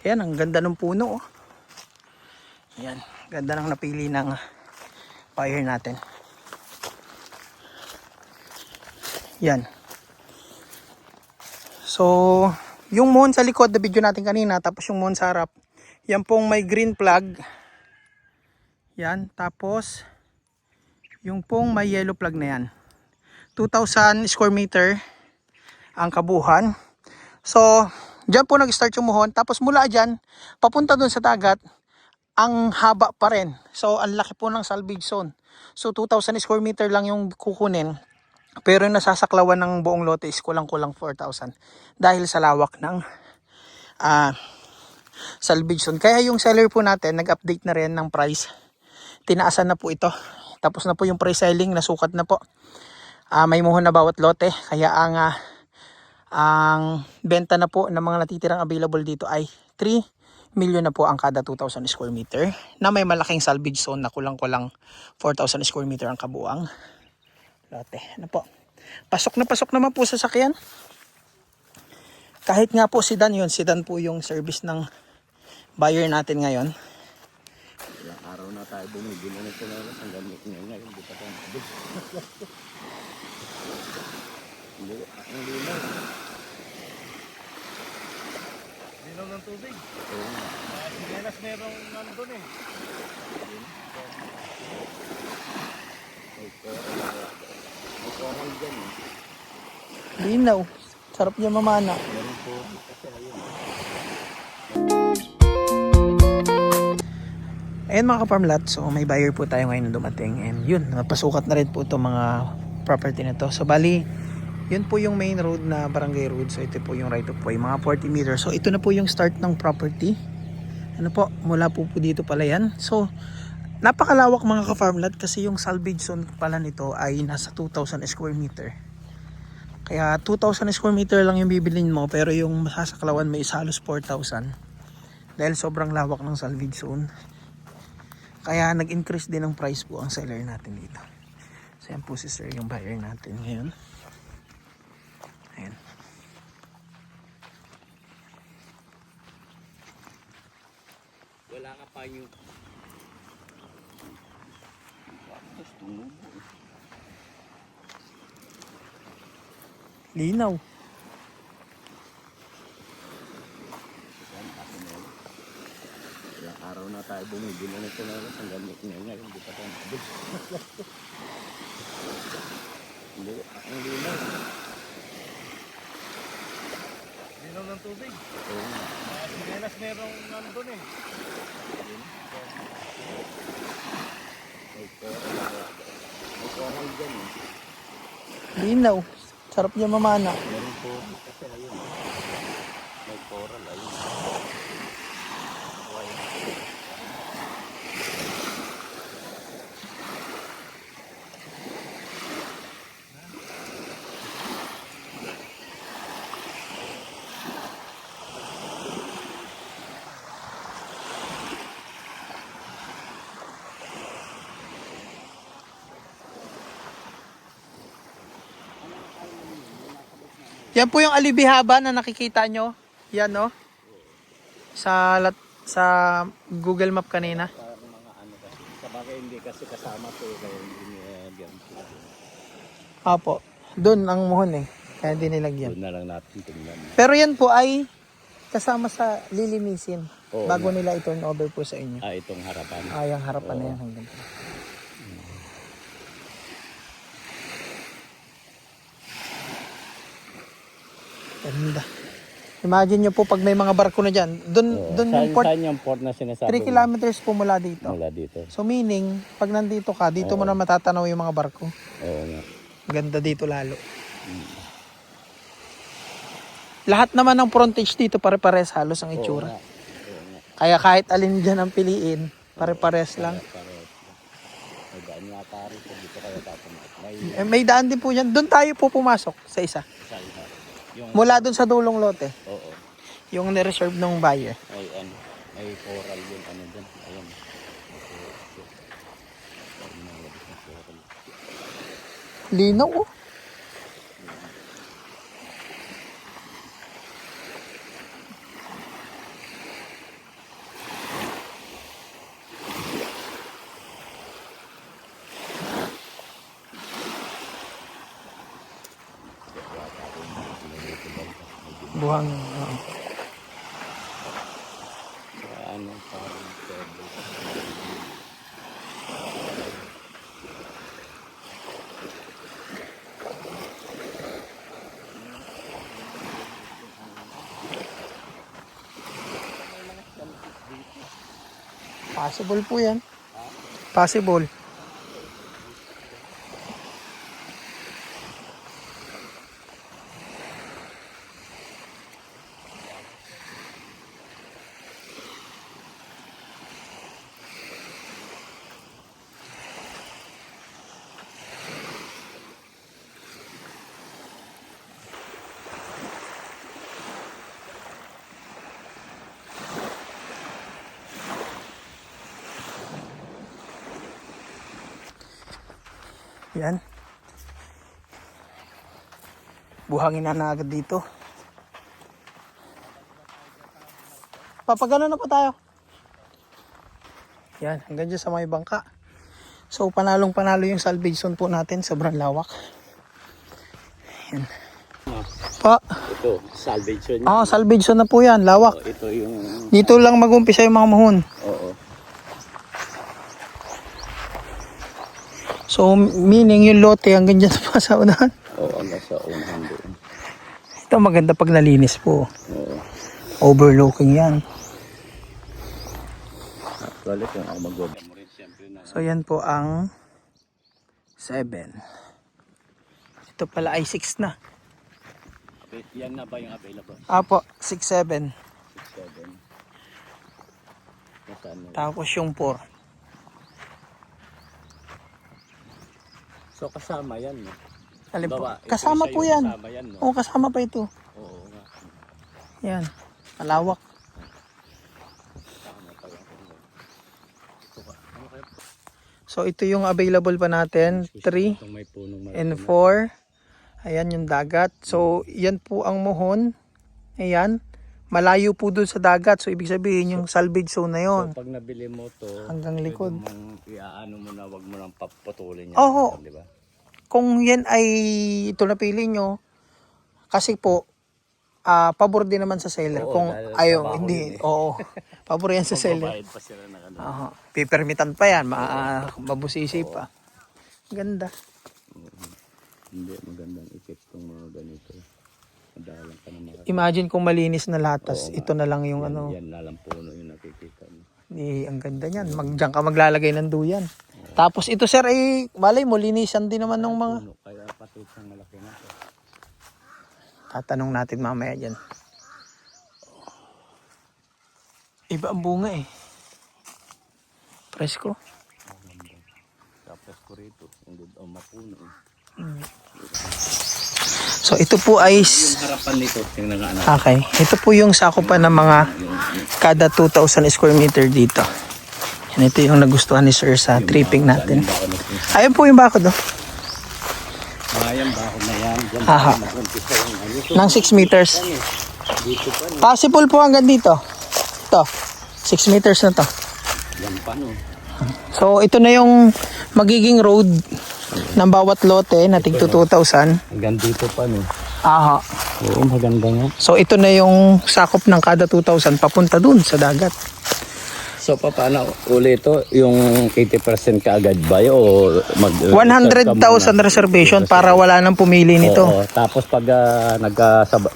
Ayan, ang ganda ng puno oh. Ayan, ganda ng napili ng buyer natin. Yan. So, yung mohon sa likod, na video natin kanina, tapos yung mohon sa harap, yan pong may green flag. Yan, tapos yung pong may yellow flag na yan. 2,000 square meter ang kabuhan. So, dyan po nag-start yung mohon. Tapos mula dyan, papunta dun sa dagat, ang haba pa rin. So, ang laki po ng salvage zone. So, 2,000 square meter lang yung kukunin. Pero yung nasasaklawan ng buong lote is kulang-kulang 4,000. Dahil sa lawak ng salvage zone. Kaya yung seller po natin, nag-update na rin ng price. Tinaasan na po ito. Tapos na po yung pre-selling, nasukat na po. May muhon na bawat lote. Kaya ang benta na po ng mga natitirang available dito ay 3 million na po ang kada 2,000 square meter. Na may malaking salvage zone na kulang-kulang 4,000 square meter ang kabuang lote. Ano po? Pasok na pasok naman po sa sakyan. Kahit nga po sedan yun. Sedan po yung service ng buyer natin ngayon. Ilang araw na tayo bumibili ng tunalas ang gamit niya ngayon. Hindi pa tayo mabili. Hindi, ang linaw. Linaw ng tubig. Oo nga. Sinelas merong nandun eh. May koral dyan eh. Linaw. Sarap niya mamana. Meron po. Kasi ayun. Ayan mga ka-farmlat, so may buyer po tayo ngayon na dumating. And yun, napasukat na rin po itong mga property na to. So bali, yun po yung main road na barangay road. So ito po yung right of way, mga 40 meters. So ito na po yung start ng property. Ano po, mula po dito pala yan. So napakalawak mga ka-farmlat kasi yung salvage zone pala nito ay nasa 2,000 square meter. Kaya 2,000 square meter lang yung bibilin mo, pero yung masasaklawan mo is halos 4,000. Dahil sobrang lawak ng salvage zone. Kaya nag-increase din ang price po ang seller natin dito. So yan po si sir yung buyer natin ngayon. Ayan. Wala ka pa yung... Tapos tumubo. Linaw. Ilang araw na tayo bumibili ng tunalas ang gamit niya ngayon. Hindi pa tayo mabili. Hindi, ang linaw. Linaw ng tubig. Oo nga. Sinelas merong nandun eh. May koral dyan eh. Linaw. Sarap niya mamana. Meron po. Kasi ayun. May coral ayun. Yan po yung alibihaba na nakikita nyo. Yan no. Sa Google Map kanina. Parang mga ano kasi. Sabagay hindi kasi kasama to. Kaya hindi niya yan. Apo. Doon ang muhon eh. Kaya hindi nilagyan. Doon na lang natin tingnan. Pero yan po ay kasama sa lilinisin. Oo, bago nga. nila i-turn over po sa inyo. Itong harapan. Yung harapan na yan hanggang po. Ganda. Imagine nyo po pag may mga barko na dyan. Doon yung port, Saan yung port na sinasabi 3 kilometers po mula dito. mula dito? So meaning, pag nandito ka, dito mo na matatanaw yung mga barko. Oo nga. Ganda dito lalo. Lahat naman ng frontage dito pare-pares halos ang itsura. Oo nga. Kaya kahit alin dyan ang piliin, pare-pares lang. May daan yata rin po dito kaya tatanong. May daan din po yan. Doon tayo po pumasok sa isa. Yung, Mula doon sa dulong lote. oo. Yung nireserve ng buyer. May ano. May coral yung ano dyan. Ayun. Linaw oh. Buhangin. Oo. Ano, parang table. Possible po yan. Possible. Yan. Buhangin na agad dito. Papagano na po tayo. Yan, hanggang dyan sa may bangka. So, panalong panalo yung salvage zone po natin. Sobrang lawak. Yan. Pa. Ito, salvation. Salvage zone na po yan. Lawak. Ito yung... Dito lang mag-umpisa yung mga muhon. Oo. So, meaning yung lote hanggang dyan sa unahan. Oo, nasa unahan doon. Ito maganda pag nalinis po. Oo. Overlooking yan. Actually, kung ako mag-web mo rin, siyempre na... So, yan po ang 7. Ito pala ay 6 na. Yan na ba yung available? Apo, 6, 7. 6, 7. Nasaan na? Tapos yung 4. So, kasama yan, no? Alin po? Bawa, ito Kasama isa po yung yan. Kasama yan, no? Oo, kasama pa ito. Oo nga. Yan. Malawak. Kasama pa yan. Ano kaya? So, ito yung available pa natin. 3 Itong may punong and 4. Ayan yung dagat. So, yan po ang muhon. Ayan. Malayo po dun sa dagat. So, ibig sabihin yung salvage zone na yon. So, pag nabili mo to, Hanggang likod. pwede mong iaano mo na, wag mo nang paputulin yan. Oo. Di ba? Kung yan ay ito napili nyo, kasi po, pabor din naman sa seller. Oo, Kung dahil ayaw, trabaho hindi. yun eh. Oo. Pabor yan sa seller. Magbabayad pa sila ng ano. Pipermitan pa yan. Mabusisi pa. Ganda. Hindi, magandang effect tong mga ganito. Madalang ka na makakita. Imagine kung malinis na latas. Oo nga. Ito na lang yung ano. Yan na lang puno yung nakikita mo. Ang ganda niyan. Diyan ka maglalagay ng duyan. Tapos ito sir ay malay mo linisan din naman ng mga. Puno, kaya pati siyang malaki na to. Tatanong natin mamaya diyan. Iba ang bunga eh. Presko. Tapos ko rito, ang good o mapuno. So ito po ay Yung harapan nito, tingnan nga anak. okay. Ito po yung sakupan ng mga kada 2,000 square meter dito. Yan, ito yung nagustuhan ni sir sa tripping natin. Ayun po yung bakod oh. Ayan, bakod na yan. Diyan Aha. mag-umpisa yung ano. So, Ng 6 meters. dito pa, no? Possible po hanggang dito. Ito. 6 meters na to. Yan pa, no? So ito na yung magiging road ng bawat lote na tig 2,000. Hanggang dito pa, no? Aha. Oo, maganda nga. So ito na yung sakop ng kada 2,000 papunta dun sa dagat. So, paano uli ito? Yung 80% kaagad ba yun? O 100,000 reservation para wala nang pumili nito. Oo, tapos pag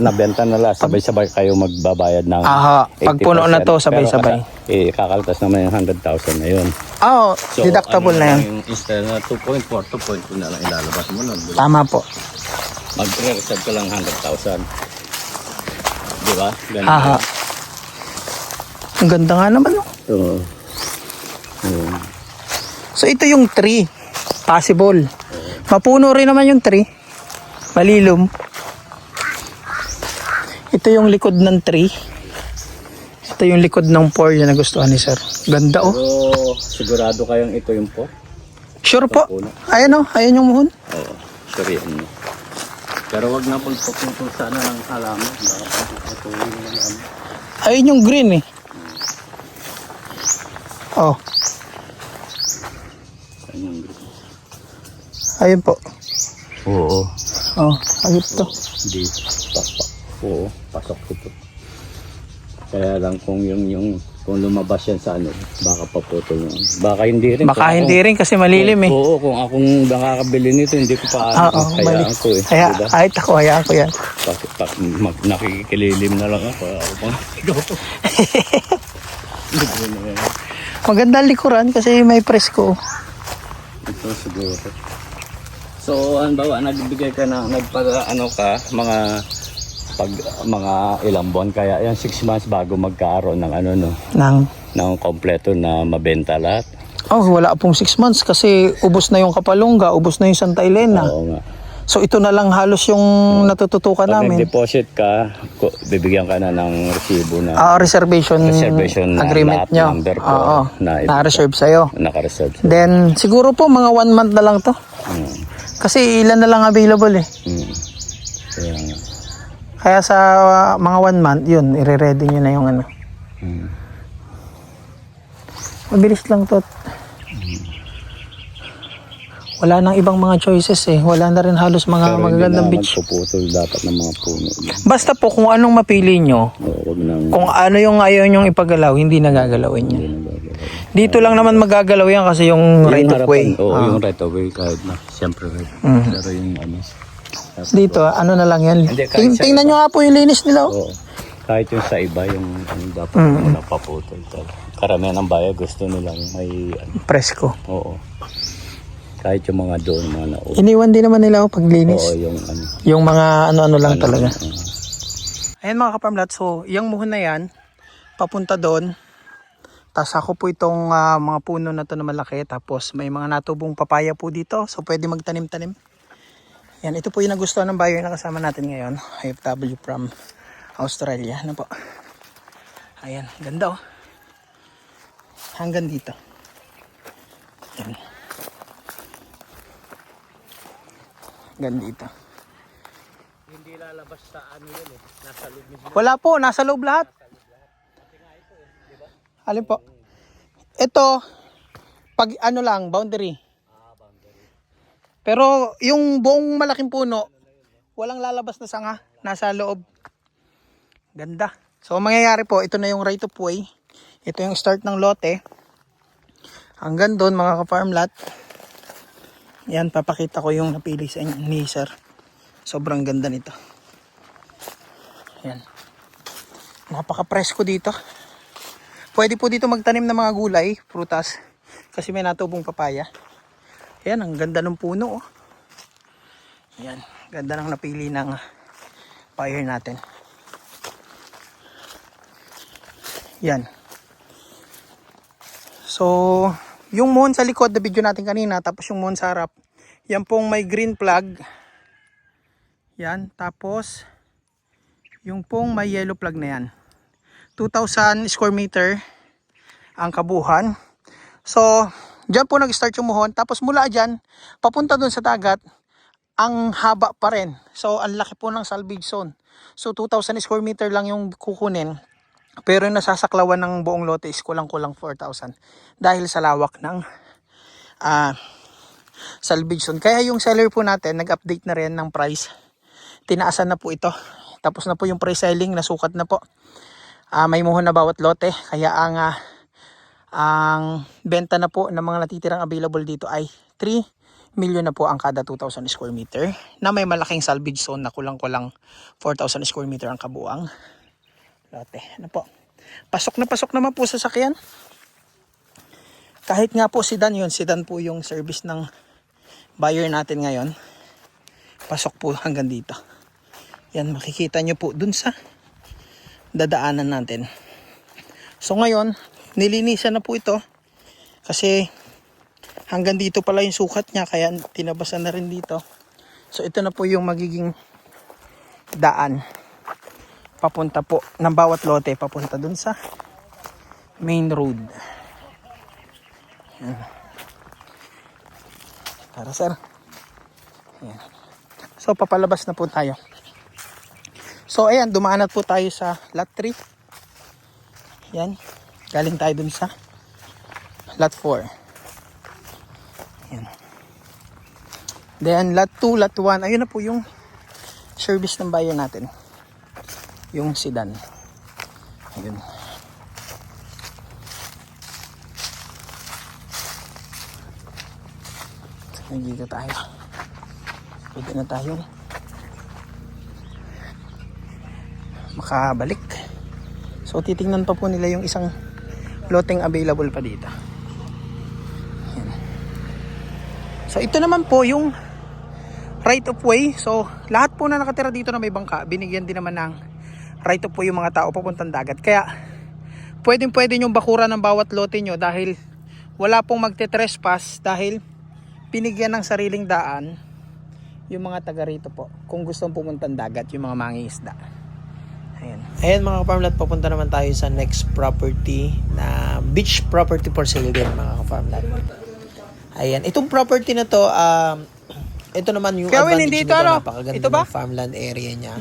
nabenta na lang, sabay-sabay kayo magbabayad ng Aha. Pag puno na to, sabay-sabay. Pero kakaltas naman yung 100,000 na yun. Oo, deductible na yan. Yung instead na 2.4, 2.2 na lang ilalabas mo nun. Tama po. Mag-reserve ka lang 100,000. Di ba? Ganun. Aha. Ang ganda nga naman. No? Oo. So ito yung tree. Possible. Mapuno rin naman yung tree. Malilom. Ito yung likod ng tree. Ito yung likod ng 4 yung nagustuhan ni sir. Ganda oh. Pero sigurado kayong ito yung po? Sure po. Puno. Ayan oh. Ayan yung muhon. Oo. Sure yan. Pero wag na pagpaputol sana ng halaman. Baka pagpapatuloy na ng ano. Ayun yung green eh. Oh. Ayun yung green. Ayun po. Oo. Oh. Ayun to. Di. Oo, pasok ito. Kaya lang kung kung lumabas yan sa ano, baka paputol yan. Baka hindi rin. Baka Kung hindi rin kasi malilim eh. Oo, kung akong nakakabili nito, hindi ko pa Oo, hayaan ko eh. Kaya, Diba? kahit ako, hayaan ko yan. Nakikililim na lang ako. Ako pang sigaw. Maganda ang likuran kasi may presko. Ito siguro. So, halimbawa, nagbigay ka na, mga ilang buwan kaya yan 6 months bago magkaroon ng ng kompleto na mabenta lahat. Oh, wala pong 6 months kasi ubos na yung Kapalungga, ubos na yung Santa Elena. Oo nga. So ito na lang halos yung natututukan Pag namin. nag-deposit ka, bibigyan ka na ng resibo na Reservation na agreement lahat, nyo. number ko Oo, na na-reserve sa'yo. naka-reserve. Then siguro po mga 1 month na lang to. Kasi ilan na lang available eh. Kaya nga. Kaya sa mga 1 month, yun, i-ready nyo na yung ano. Mabilis lang to. Wala nang ibang mga choices eh. Wala na rin halos mga magagandang beach. Magpuputol dapat ng mga puno. Basta po kung anong mapili nyo, Wag nang kung ano yung ayaw nyong ipagalaw, hindi nagagalawin yan. Dito lang naman magagalaw yan kasi yung right of way. Oo, yung right of way kahit na. Siyempre right. Pero yung ano. Dito, ano na lang yan. Hindi, kahit sa Tingnan nyo nga po yung linis nila. Oh. Oo. Kahit yung sa iba, yung dapat napaputol. Karamihan ng bayan gusto nilang may Presko. oo. Kahit yung mga doon, mga nauna. Iniwan din naman nila paglinis. Oo, yung ano. Yung mga ano-ano lang Ano, talaga. Ayan mga kaparmlat, so yung muhon na yan, papunta doon. Tapos ako po itong mga puno na to na malaki. Tapos may mga natubong papaya po dito. So pwede magtanim-tanim. Yan, ito po yung nagustuhan ng buyer na kasama natin ngayon. IFW from Australia. Ano po? Ayan, ganda oh. Hanggang dito. Yan. Hanggang dito. Hindi lalabas sa ano yun eh. Nasa loob mismo. Wala po, nasa loob lahat. Alin po? Ito, pag ano lang, boundary. Pero yung buong malaking puno, walang lalabas na sanga, nasa loob. Ganda. So mangyayari po, ito na yung right of way. Ito yung start ng lote. Hanggang doon mga ka-farm lot. Yan, papakita ko yung napili sa inyo ni sir. Sobrang ganda nito. Yan. Napaka-presko dito. Pwede po dito magtanim ng mga gulay, prutas. Kasi may natubong papaya. Yan, ang ganda ng puno. Oh. Yan, ganda ng napili ng buyer natin. Yan. So, yung mohon sa likod, na video natin kanina, tapos yung mohon sa harap, yan pong may green flag. Yan, tapos, yung pong may yellow flag na yan. 2,000 square meter ang kabuhan. So, dyan po nag-start yung mohon. Tapos mula dyan, papunta dun sa dagat, ang haba pa rin. So, ang laki po ng salvage zone. So, 2,000 square meter lang yung kukunin. Pero yung nasasaklawan ng buong lote is kulang-kulang 4,000. Dahil sa lawak ng salvage zone. Kaya yung seller po natin, nag-update na rin ng price. Tinaasan na po ito. Tapos na po yung pre-selling, nasukat na po. May muhon na bawat lote. Kaya ang benta na po ng mga natitirang available dito ay 3 million na po ang kada 2,000 square meter. Na may malaking salvage zone na kulang-kulang 4,000 square meter ang kabuang lote. Ano po? Pasok naman po sa sakyan. Kahit nga po sedan yun. Sedan po yung service ng buyer natin ngayon. Pasok po hanggang dito. Yan, makikita nyo po dun sa dadaanan natin. So ngayon, nilinisan na po ito. Kasi hanggang dito pala yung sukat niya. Kaya tinabasan na rin dito. So ito na po yung magiging daan. Papunta po ng bawat lote. Papunta dun sa main road. Yan. Tara sir. Yan. So papalabas na po tayo. So ayan, dumaanat po tayo sa lot 3. Yan. Galing tayo dun sa lot 4. Yan. Then lot 2, lot 1. Ayun na po yung service ng buyer natin. yung sedan. Ayun. So, nandito tayo. Pwede na tayong makabalik. So titingnan pa po nila yung isang loteng available pa dito. Ayan. So ito naman po yung right of way. So lahat po na nakatira dito na may bangka, binigyan din naman ng right of way yung mga tao papuntang dagat. Kaya pwede yung bakuran ng bawat lote nyo dahil wala pong magte-trespass dahil binigyan ng sariling daan yung mga taga rito po kung gustong pumuntang dagat, yung mga mangingisda. Ayan mga ka-farmlat, papunta naman tayo sa next property na beach property for sale din mga ka-farmlat. Ayan, itong property na to, ito naman yung advantage nito, napakaganda ng farmland area niya.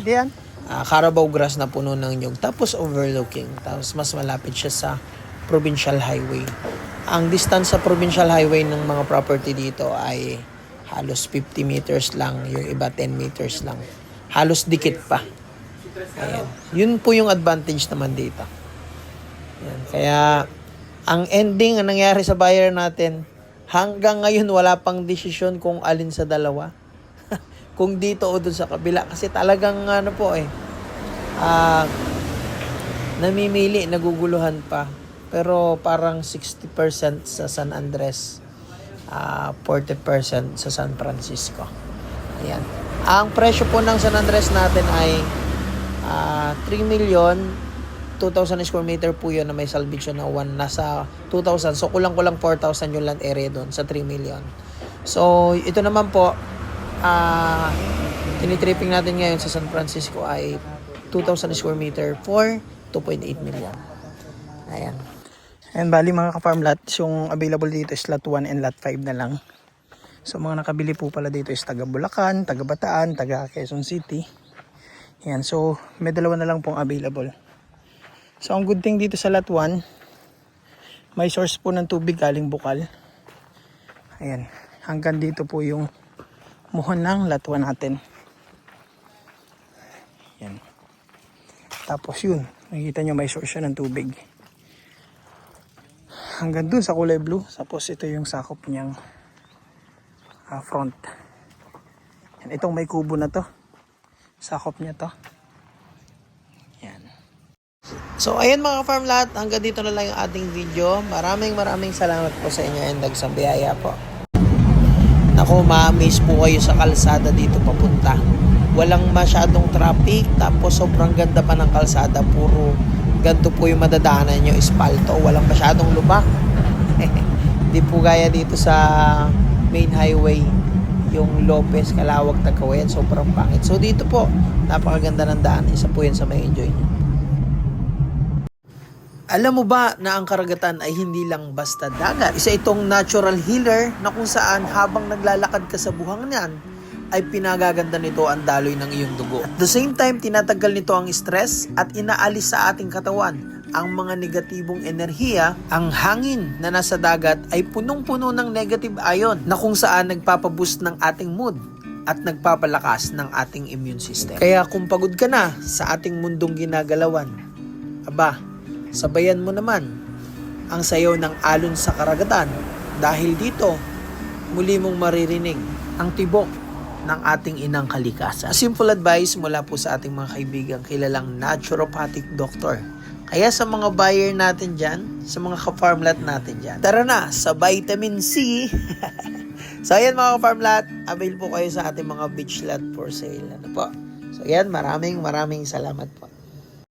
Carabao grass na puno ng nyug, tapos overlooking, tapos mas malapit siya sa provincial highway. Ang distance sa provincial highway ng mga property dito ay halos 50 meters lang, yung iba 10 meters lang. Halos dikit pa. Ayan. Yun po yung advantage naman dito. Ayan. Kaya ang ending, ang nangyari sa buyer natin, hanggang ngayon wala pang desisyon kung alin sa dalawa. Kung dito o dun sa kabila. Kasi talagang namimili, naguguluhan pa. Pero parang 60% sa San Andres, 40% sa San Francisco. Ayan. Ang presyo po ng San Andres natin ay 3 million 2,000 square meter po yun na may salvage na nasa 2,000. So kulang-kulang 4,000 yung land area doon sa 3 million. So ito naman po tinitripping natin ngayon sa San Francisco ay 2,000 square meter for 2.8 million. Ayan. And bali mga ka-farm lots, yung available dito is lot 1 and lot 5 na lang. So mga nakabili po pala dito is taga Bulacan, taga Bataan, taga Quezon City. Ayan, so may dalawa na lang pong available. So ang good thing dito sa lot 1, may source po ng tubig galing Bukal. Ayan, hanggang dito po yung muhon ng lot 1 natin. Ayan. Tapos yun, nakikita nyo may source siya ng tubig. Hanggang dun sa kulay blue. Tapos ito yung sakop niyang front. Ayan, itong may kubo na to, sakop niya to. Yan. So ayan mga farm lahat, hanggang dito na lang yung ating video. Maraming salamat po sa inyo and dagsang biyaya po. Naku, ma-amaze po kayo sa kalsada dito papunta. Walang masyadong traffic, tapos sobrang ganda pa ng kalsada. Puro ganito po yung madadaanan nyo, espalto. Walang masyadong lubak. Hindi po gaya dito sa main highway, yung Lopez, Calawag, Tagkawayan, sobrang pangit. So dito po, napakaganda ng daan. Isa po yan sa may enjoy nyo. Alam mo ba na ang karagatan ay hindi lang basta dagat? Isa itong natural healer na kung saan habang naglalakad ka sa buhangnan, ay pinagaganda nito ang daloy ng iyong dugo. At the same time, tinatanggal nito ang stress at inaalis sa ating katawan ang mga negatibong enerhiya. Ang hangin na nasa dagat ay punong-puno ng negative ion na kung saan nagpapaboost ng ating mood at nagpapalakas ng ating immune system. Kaya kung pagod ka na sa ating mundong ginagalawan, aba, sabayan mo naman ang sayaw ng alon sa karagatan dahil dito muli mong maririnig ang tibok ng ating inang kalikasan. A simple advice mula po sa ating mga kaibigang kilalang naturopathic doctor. Kaya sa mga buyer natin dyan, sa mga ka-farmlat natin dyan, tara na sa vitamin C. So ayan mga ka-farmlat, avail po kayo sa ating mga beach lot for sale. Ano po? So ayan, maraming salamat po.